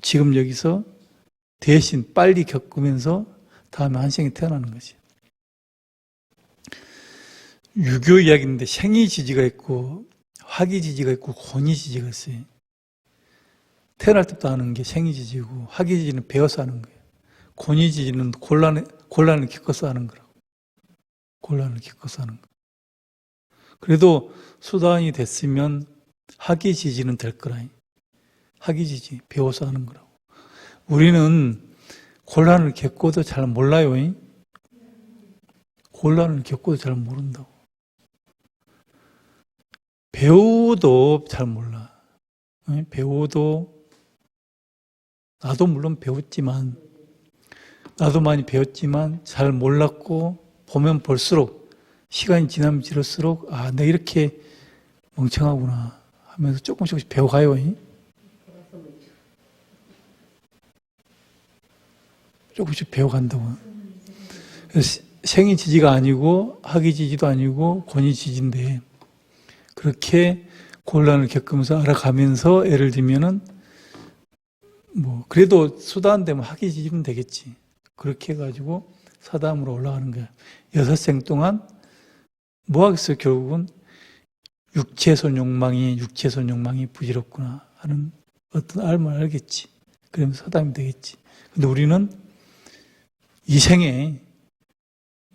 여기서 대신 빨리 겪으면서 다음에 한 생이 태어나는 거지. 유교 이야기인데 생이지지가 있고 화기지지가 있고 곤이지지가 있어요. 태어날 때부터 하는 게 생이지지고 화기지지는 배워서 하는 거예요. 곤이지지는 곤란을 겪어서 하는 거라고. 곤란을 겪어서 하는 거. 그래도 수다원이 됐으면 학위지지는 될 거라. 학위지지, 배워서 하는 거라고. 우리는 곤란을 겪고도 잘 몰라요. 곤란을 겪고도 잘 모른다고. 배우도 잘 몰라. 배우도, 나도 물론 배웠지만, 나도 많이 배웠지만 잘 몰랐고, 보면 볼수록, 시간이 지나면 지날수록, 아, 내가 이렇게 멍청하구나 하면서 조금씩 배워가요. 조금씩 배워간다고. 생이지지가 아니고 학위지지도 아니고 권위지지인데 그렇게 곤란을 겪으면서 알아가면서 예를 들면은 뭐 그래도 수다한 되면 학위지지는 되겠지. 그렇게 해가지고 사담으로 올라가는 거야. 6생 동안 뭐 하겠어요? 결국은 육체손 욕망이 부질없구나 하는 어떤 알만 알겠지. 그러면 사담이 되겠지. 근데 우리는 이 생에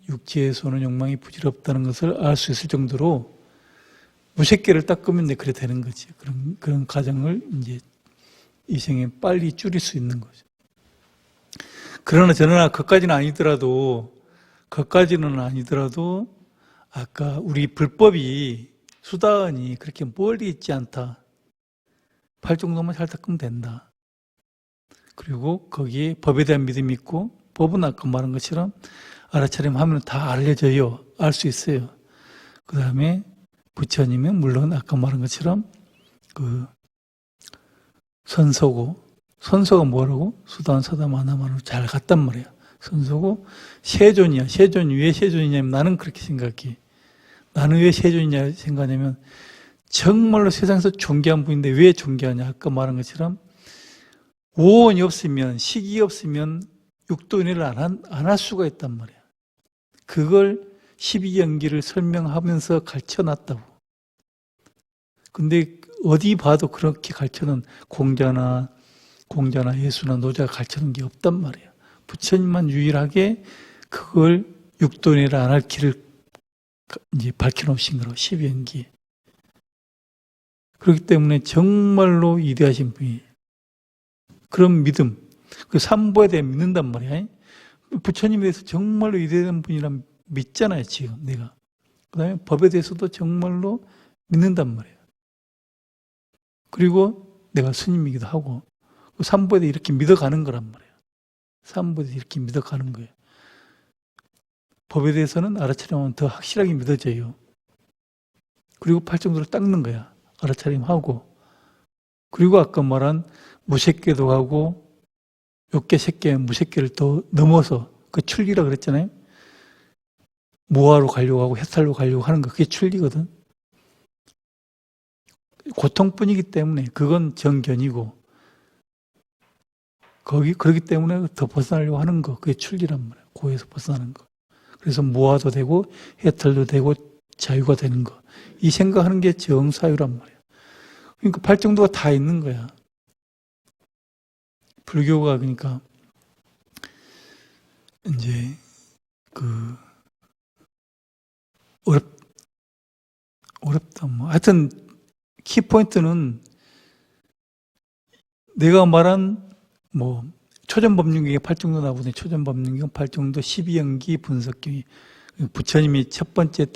육체에서는 욕망이 부질없다는 것을 알 수 있을 정도로 무색계를 딱 끄면 그래 되는 거지. 그런 과정을 이제 이 생에 빨리 줄일 수 있는 거죠. 그러나 저러나 그까지는 아니더라도 아까 우리 불법이 수다원이 그렇게 멀리 있지 않다. 팔 정도만 잘 닦으면 된다. 그리고 거기에 법에 대한 믿음이 있고 법은 아까 말한 것처럼 알아차림하면 다 알려져요. 알 수 있어요. 그 다음에 부처님은 물론 아까 말한 것처럼 그 선서가 뭐라고? 수다원 사담 하나만으로 잘 갔단 말이야. 선서고 세존이야. 세존이 왜 세존이냐면 나는 그렇게 생각해. 나는 왜 세존이냐 생각하냐면 정말로 세상에서 존귀한 분인데 왜 존귀하냐. 아까 말한 것처럼 오온이 없으면 식이 없으면 육도인을 안 할 수가 있단 말이야. 그걸 12연기를 설명하면서 가르쳐놨다고. 근데 어디 봐도 그렇게 가르쳐놓은 공자나 예수나 노자가 가르쳐놓은 게 없단 말이야. 부처님만 유일하게 그걸 육도인을 안 할 길을 이제 밝혀놓으신 거라고, 12연기에. 그렇기 때문에 정말로 위대하신 분이에요. 그런 믿음, 그 삼보에 대해 믿는단 말이야. 부처님에 대해서 정말로 위대한 분이란 믿잖아요, 지금 내가. 그 다음에 법에 대해서도 정말로 믿는단 말이에요. 그리고 내가 스님이기도 하고, 그 삼보에 대해 이렇게 믿어가는 거란 말이에요. 삼보에 대해 이렇게 믿어가는 거예요. 법에 대해서는 알아차림하면 더 확실하게 믿어져요. 그리고 팔정도로 닦는 거야. 알아차림하고. 그리고 아까 말한 무색계도 가고, 욕계, 색계, 무색계를 더 넘어서 그 출리라 그랬잖아요. 무아로 가려고 하고 해탈로 가려고 하는 거 그게 출리거든. 고통뿐이기 때문에 그건 정견이고 그렇기 때문에 더 벗어나려고 하는 거 그게 출리란 말이야. 고에서 벗어나는 거. 그래서 무아도 되고 해탈도 되고 자유가 되는 거. 이 생각하는 게 정사유란 말이야. 그러니까 팔정도가 다 있는 거야. 불교가 그러니까 이제 어렵다 뭐 하여튼 키포인트는 내가 말한 뭐 초전법륜경에 팔정도 나오거든요. 초전법륜경, 팔정도, 12연기, 분석경이 부처님이 첫 번째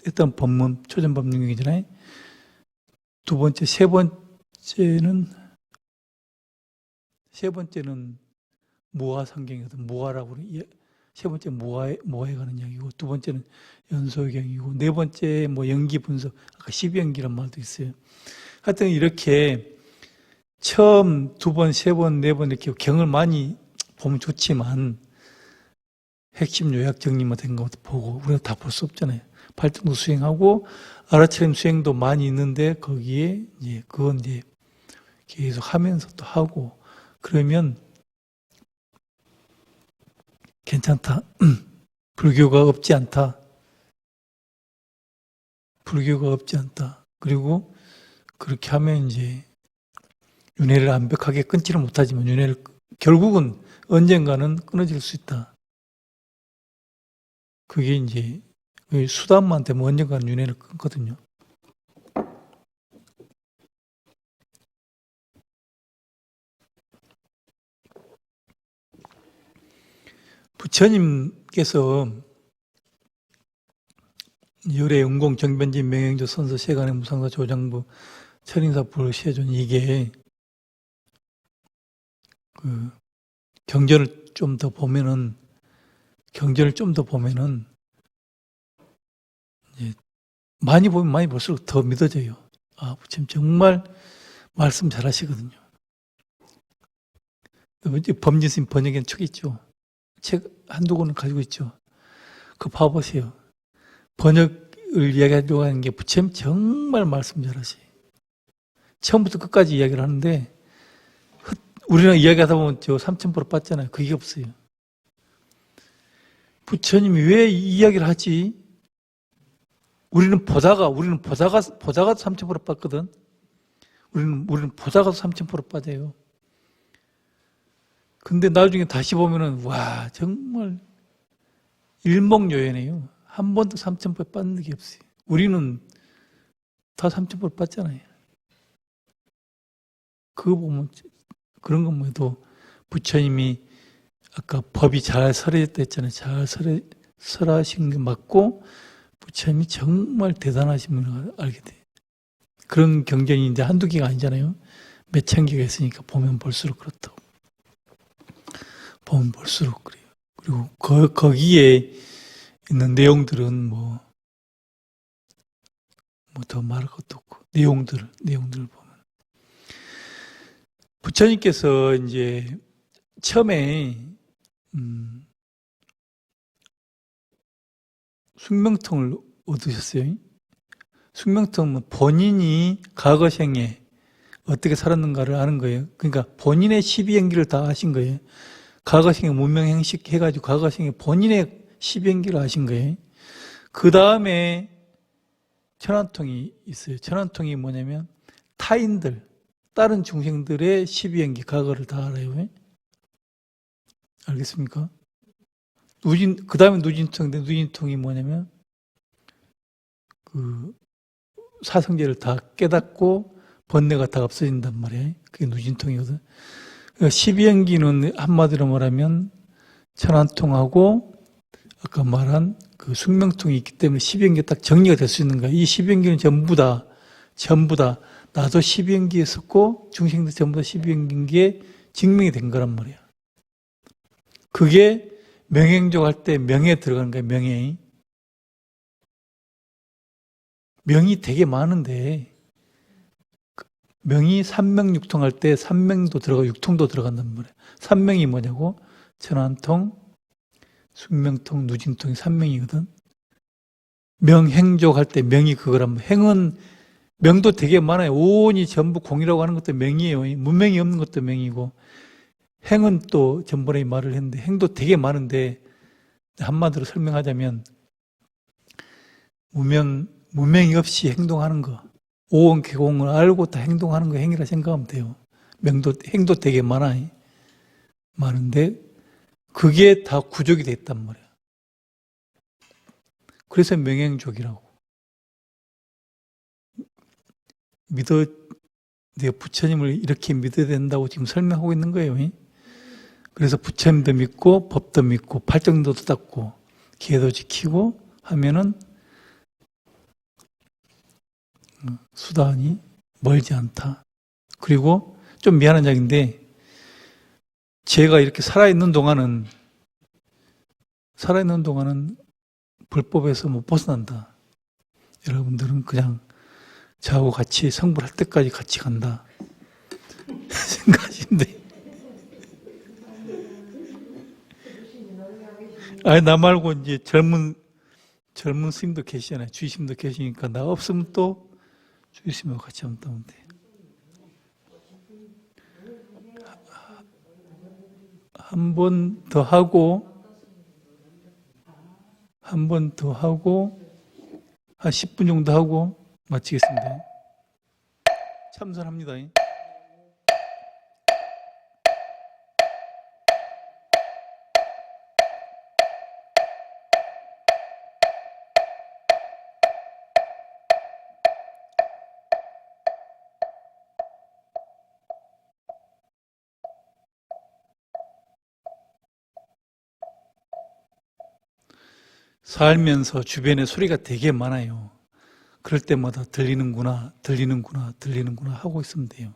했던 법문 초전법륜경이잖아요. 두 번째, 세 번째는 무아상경이거든. 무아라고 세 번째 무아에 관한 이야기고 두 번째는 연소경이고 네 번째 뭐 연기 분석 아까 12연기란 말도 있어요. 하여튼 이렇게 처음 두 번, 세 번, 네 번 이렇게 경을 많이 보면 좋지만 핵심 요약 정리만 된 것도 보고 우리가 다 볼 수 없잖아요. 팔정도 수행하고 알아차림 수행도 많이 있는데 거기에 이제 그건 이제 계속 하면서 또 하고 그러면 괜찮다. 불교가 없지 않다. 불교가 없지 않다. 그리고 그렇게 하면 이제 윤회를 완벽하게 끊지는 못하지만 윤회를 결국은 언젠가는 끊어질 수 있다. 그게 이제 수담한테 먼저간 윤회를 끊거든요. 부처님께서 열애 은공 정변진 명행조 선서 세간의 무상사 조장부 천인사부를 시해준 이게 그 경전을 좀 더 보면은 이제 많이 보면 많이 볼수록 더 믿어져요. 아, 부처님 정말 말씀 잘하시거든요. 범진스님 번역한 책 있죠. 책 한두 권을 가지고 있죠. 그거 봐보세요. 번역을 이야기하려고 하는 게 부처님 정말 말씀 잘하시. 처음부터 끝까지 이야기를 하는데 우리랑 이야기하다 보면 저 3,000% 빠잖아요. 그게 없어요. 부처님이 왜 이 이야기를 하지? 우리는 보다가 3,000% 빠거든. 우리는 보다가도 3,000% 빠져요. 근데 나중에 다시 보면은 와 정말 일목요연해요. 한 번도 3,000% 빠진 게 없어요. 우리는 다 3,000% 빠잖아요. 그거 보면 그런 것만 해도 부처님이 아까 법이 잘 설해졌다 했잖아요. 잘 설하신 게 맞고 부처님이 정말 대단하신 걸 알게 돼요. 그런 경전이 이제 한두 개가 아니잖아요. 몇천 개가 있으니까 보면 볼수록 그렇다고. 보면 볼수록 그래요. 그리고 거기에 있는 내용들은 뭐 더 말할 것도 없고 내용들을 보면 부처님께서 이제 처음에 숙명통을 얻으셨어요. 숙명통은 본인이 과거 생에 어떻게 살았는가를 아는 거예요. 그러니까 본인의 12행기를 다 아신 거예요. 과거 생에 문명행식 해가지고 과거 생에 본인의 12행기를 아신 거예요. 그 다음에 천안통이 있어요. 천안통이 뭐냐면 타인들, 다른 중생들의 12행기 과거를 다 알아요. 알겠습니까? 그 다음에 누진통인데 누진통이 뭐냐면 그 사성제를 다 깨닫고 번뇌가 다 없어진단 말이에요. 그게 누진통이거든. 그러니까 12행기는 한마디로 말하면 천안통하고 아까 말한 그 숙명통이 있기 때문에 12행기가 딱 정리가 될 수 있는 거야. 이 12행기는 전부 다 나도 12행기였었고 중생도 전부 다 12행기에 증명이 된 거란 말이야. 그게 명행조 할 때 명에 들어가는 거야. 명이 되게 많은데 명이 삼명육통 할 때 삼명도 들어가고 육통도 들어간단 말이야. 삼명이 뭐냐고? 천안통, 숙명통, 누진통이 삼명이거든. 명행족 할 때 명이 그거란 말이야. 행은 명도 되게 많아요. 오온이 전부 공이라고 하는 것도 명이에요. 문명이 없는 것도 명이고 행은 또 전번에 말을 했는데 행도 되게 많은데 한마디로 설명하자면 무명이 없이 행동하는 거, 오온 개공을 알고 다 행동하는 거 행위라 생각하면 돼요. 행도 되게 많은데 그게 다 구족이 돼 있단 말이야. 그래서 명행족이라고. 내가 부처님을 이렇게 믿어야 된다고 지금 설명하고 있는 거예요. 그래서 부처님도 믿고 법도 믿고 팔정도도 닦고 기회도 지키고 하면은 수단이 멀지 않다. 그리고 좀 미안한 이야기인데 제가 이렇게 살아있는 동안은 불법에서 못 벗어난다. 여러분들은 그냥 저하고 같이 성불할 때까지 같이 간다. 생각인데. 아니, 나 말고 이제 젊은 스님도 계시잖아요. 주의심도 계시니까 나 없으면 또 주의심하고 같이 하면 돼. 한 번 더 하고 한 10분 정도 하고 마치겠습니다. 참선합니다. 살면서 주변에 소리가 되게 많아요. 그럴 때마다 들리는구나 하고 있으면 돼요.